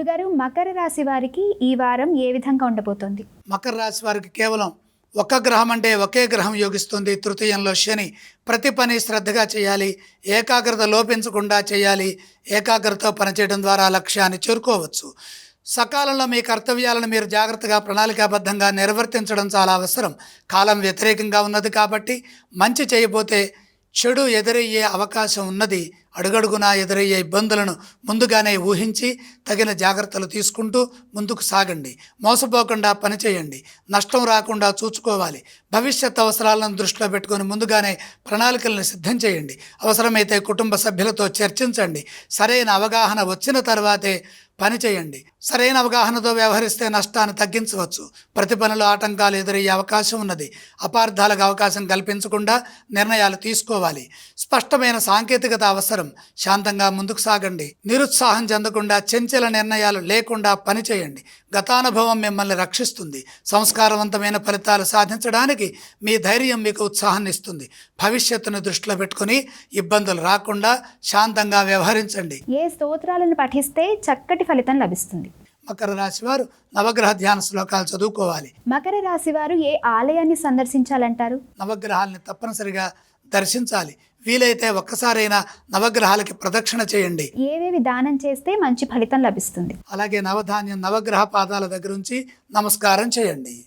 గురుగారు, మకర రాశి వారికి ఈ వారం ఏ విధంగా ఉండబోతోంది? మకర రాశి వారికి కేవలం ఒక్క గ్రహం అంటే ఒకే గ్రహం యోగిస్తుంది. తృతీయంలో శని. ప్రతి పని శ్రద్ధగా చేయాలి, ఏకాగ్రత లోపించకుండా చేయాలి. ఏకాగ్రతతో పనిచేయడం ద్వారా లక్ష్యాన్ని చేరుకోవచ్చు. సకాలంలో మీ కర్తవ్యాలను మీరు జాగ్రత్తగా ప్రణాళికాబద్ధంగా నిర్వర్తించడం చాలా అవసరం. కాలం వ్యతిరేకంగా ఉన్నది కాబట్టి మంచి చేయబోతే చెడు ఎదురయ్యే అవకాశం ఉన్నది. అడుగడుగునా ఎదురయ్యే ఇబ్బందులను ముందుగానే ఊహించి తగిన జాగ్రత్తలు తీసుకుంటూ ముందుకు సాగండి. మోసపోకుండా పనిచేయండి, నష్టం రాకుండా చూసుకోవాలి. భవిష్యత్ అవసరాలను దృష్టిలో పెట్టుకొని ముందుగానే ప్రణాళికలను సిద్ధం చేయండి. అవసరమైతే కుటుంబ సభ్యులతో చర్చించండి. సరైన అవగాహన వచ్చిన తర్వాతే పని చేయండి. సరైన అవగాహనతో వ్యవహరిస్తే నష్టాన్ని తగ్గించవచ్చు. ప్రతి పనిలో ఆటంకాలు ఎదురయ్యే అవకాశం ఉన్నది. అపార్థాలకు అవకాశం కల్పించకుండా నిర్ణయాలు తీసుకోవాలి. స్పష్టమైన సాంకేతికత అవసరం. శాంతంగా ముందుకు సాగండి. నిరుత్సాహం చెందకుండా చంచల నిర్ణయాలు లేకుండా పని చేయండి. గతానుభవం మిమ్మల్ని రక్షిస్తుంది. సంస్కారవంతమైన ఫలితాలు సాధించడానికి మీ ధైర్యం మీకు ఉత్సాహాన్ని ఇస్తుంది. భవిష్యత్తును దృష్టిలో పెట్టుకుని ఇబ్బందులు రాకుండా శాంతంగా వ్యవహరించండి. ఏ స్తోత్రాలను పఠిస్తే చక్కటి ఫలితం లభిస్తుంది? మకర రాశి వారు నవగ్రహ ధ్యాన శ్లోకాలు చదువుకోవాలి. మకర రాశి వారు ఏ ఆలయాన్ని సందర్శించాలంటారు? నవగ్రహాలని తప్పనిసరిగా దర్శించాలి. వీలైతే ఒక్కసారైనా నవగ్రహాలకి ప్రదక్షిణ చేయండి. ఏవేవి దానం చేస్తే మంచి ఫలితం లభిస్తుంది? అలాగే నవధాన్యం నవగ్రహ పాదాల దగ్గర నుంచి నమస్కారం చేయండి.